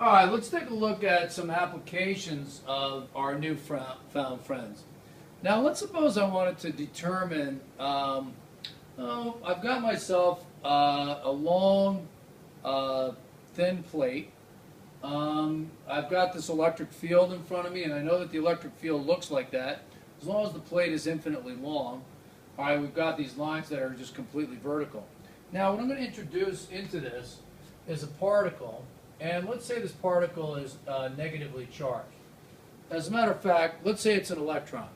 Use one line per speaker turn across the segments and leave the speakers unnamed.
All right, let's take a look at some applications of our found friends. Now, let's suppose I wanted to determine, I've got myself a long, thin plate. I've got this electric field in front of me, and I know that the electric field looks like that. As long as the plate is infinitely long, all right, we've got these lines that are just completely vertical. Now, what I'm going to introduce into this is a particle, and let's say this particle is negatively charged. As a matter of fact, let's say it's an electron.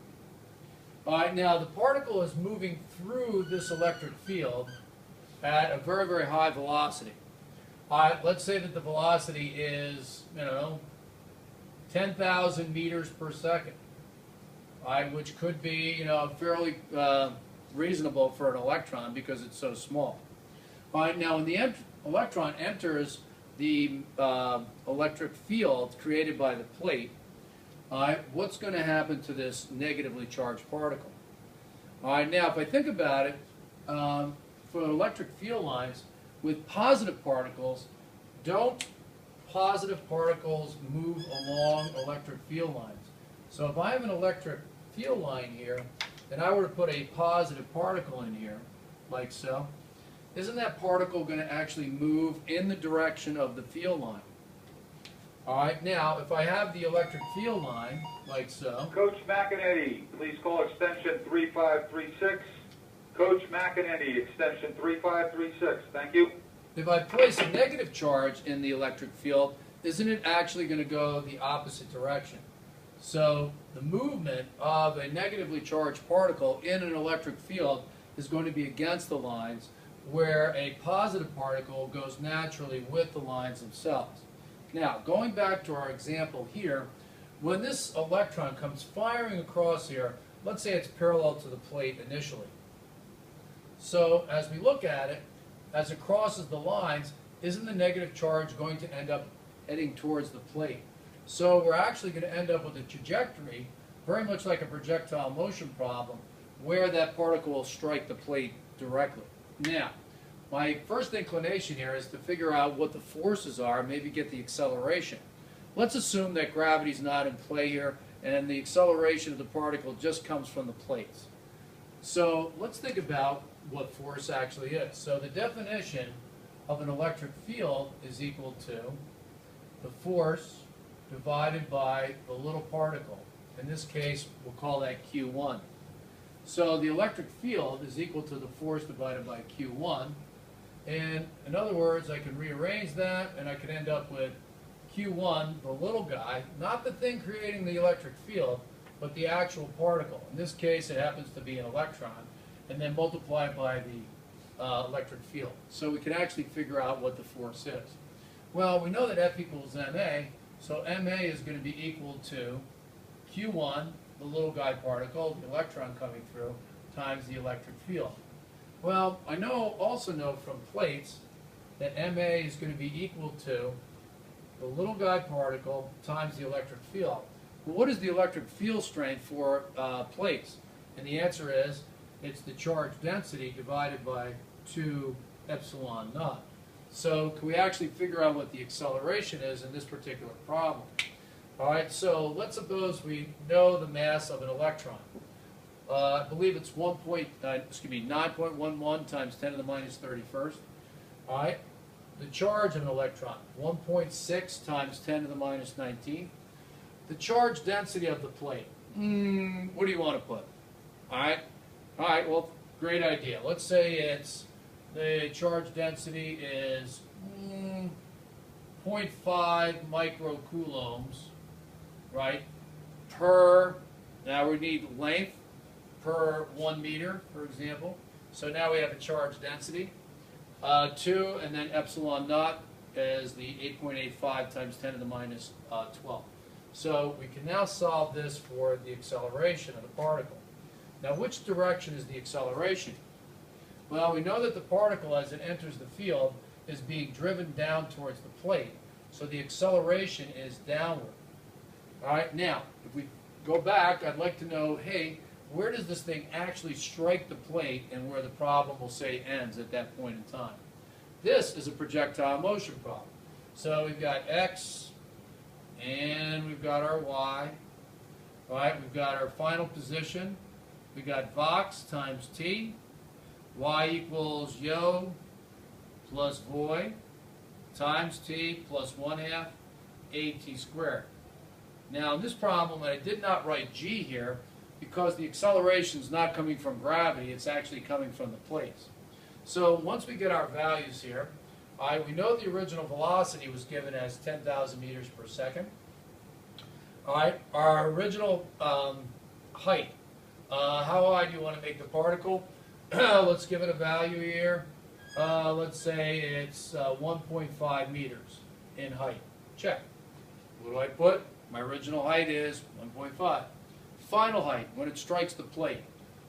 All right, now the particle is moving through this electric field at a very, very high velocity. All right, let's say that the velocity is, 10,000 meters per second. All right, which could be, fairly reasonable for an electron because it's so small. All right, now when the electron enters the electric field created by the plate, all right, what's going to happen to this negatively charged particle? All right, now if I think about it, for electric field lines, with positive particles, don't positive particles move along electric field lines? So if I have an electric field line here, and I were to put a positive particle in here, like so, isn't that particle going to actually move in the direction of the field line? All right, now if I have the electric field line, like so.
Coach McEnany, please call extension 3536. Coach McEnany, extension 3536. Thank you.
If I place a negative charge in the electric field, isn't it actually going to go the opposite direction? So the movement of a negatively charged particle in an electric field is going to be against the lines, where a positive particle goes naturally with the lines themselves. Now, going back to our example here, when this electron comes firing across here, let's say it's parallel to the plate initially. So as we look at it, as it crosses the lines, isn't the negative charge going to end up heading towards the plate? So we're actually going to end up with a trajectory, very much like a projectile motion problem, where that particle will strike the plate directly. Now, my first inclination here is to figure out what the forces are, maybe get the acceleration. Let's assume that gravity's not in play here, and the acceleration of the particle just comes from the plates. So let's think about what force actually is. So the definition of an electric field is equal to the force divided by the little particle. In this case, we'll call that Q1. So the electric field is equal to the force divided by Q1. And in other words, I can rearrange that, and I can end up with Q1, the little guy, not the thing creating the electric field, but the actual particle. In this case, it happens to be an electron, and then multiplied by the electric field. So we can actually figure out what the force is. Well, we know that F equals ma, so ma is going to be equal to Q1, the little guy particle, the electron coming through, times the electric field. Well, I also know from plates that ma is going to be equal to the little guy particle times the electric field. Well, what is the electric field strength for plates? And the answer is, it's the charge density divided by 2 epsilon naught. So can we actually figure out what the acceleration is in this particular problem? All right, so let's suppose we know the mass of an electron. I believe it's 9.11 times 10 to the minus 31st. All right, the charge of an electron, 1.6 times 10 to the minus 19. The charge density of the plate, what do you want to put? All right, well, great idea. Let's say it's the charge density is 0.5 microcoulombs, right, per, now we need length per 1 meter, for example. So now we have a charge density. 2, and then epsilon naught is the 8.85 times 10 to the minus 12. So we can now solve this for the acceleration of the particle. Now, which direction is the acceleration? Well, we know that the particle, as it enters the field, is being driven down towards the plate. So the acceleration is downward. All right, now, if we go back, I'd like to know, hey, where does this thing actually strike the plate and where the problem will say ends at that point in time? This is a projectile motion problem. So we've got X, and we've got our Y. All right, we've got our final position. We've got Vox times T. Y equals yo plus void times T plus 1/2 AT squared. Now in this problem, I did not write G here because the acceleration is not coming from gravity, it's actually coming from the plates. So once we get our values here, we know the original velocity was given as 10,000 meters per second. All right, our original height. How high do you want to make the particle? Let's give it a value here. Let's say it's 1.5 meters in height. Check. What do I put? My original height is 1.5. Final height, when it strikes the plate.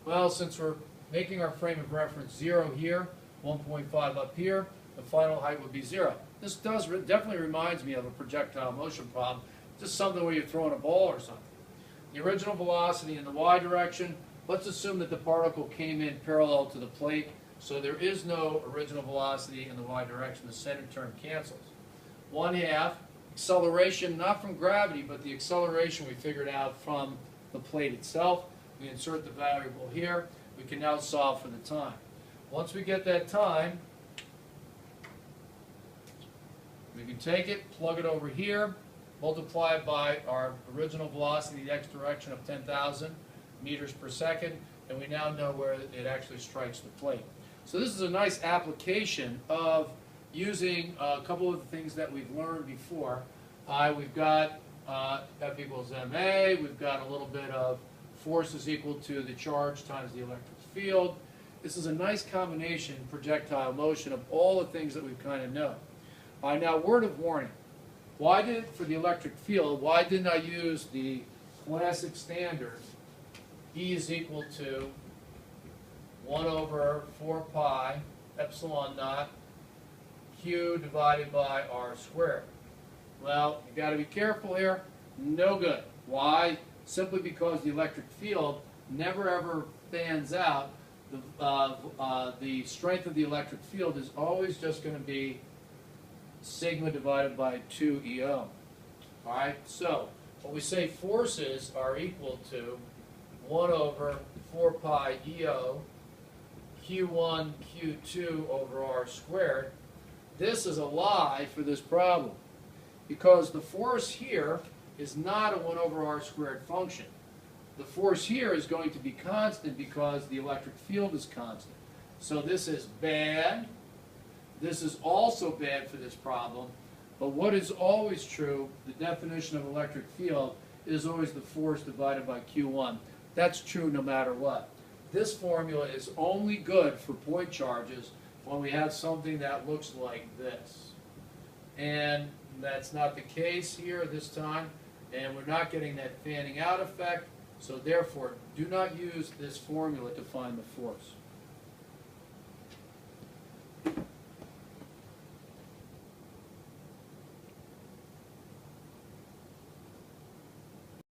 Well, since we're making our frame of reference 0 here, 1.5 up here, the final height would be 0. This definitely reminds me of a projectile motion problem, just something where you're throwing a ball or something. The original velocity in the y direction, let's assume that the particle came in parallel to the plate, so there is no original velocity in the y direction. The center term cancels. 1/2 acceleration, not from gravity, but the acceleration we figured out from the plate itself. We insert the variable here. We can now solve for the time. Once we get that time, we can take it, plug it over here, multiply it by our original velocity, the x direction of 10,000 meters per second, and we now know where it actually strikes the plate. So this is a nice application of using a couple of the things that we've learned before. We've got F equals ma, we've got a little bit of force is equal to the charge times the electric field. This is a nice combination, projectile motion, of all the things that we kind of know. Now, word of warning. For the electric field, why didn't I use the classic standard, E is equal to 1 over 4 pi epsilon naught Q divided by R squared? Well, you got to be careful here. No good. Why? Simply because the electric field never ever fans out. The strength of the electric field is always just going to be sigma divided by 2 EO. All right, so when we say forces are equal to 1 over 4 pi EO Q1 Q2 over R squared, this is a lie for this problem, because the force here is not a 1 over R squared function. The force here is going to be constant because the electric field is constant. So this is bad. This is also bad for this problem. But what is always true, the definition of electric field, is always the force divided by Q1. That's true no matter what. This formula is only good for point charges when we have something that looks like this. And that's not the case here this time. And we're not getting that fanning out effect. So therefore, do not use this formula to find the force.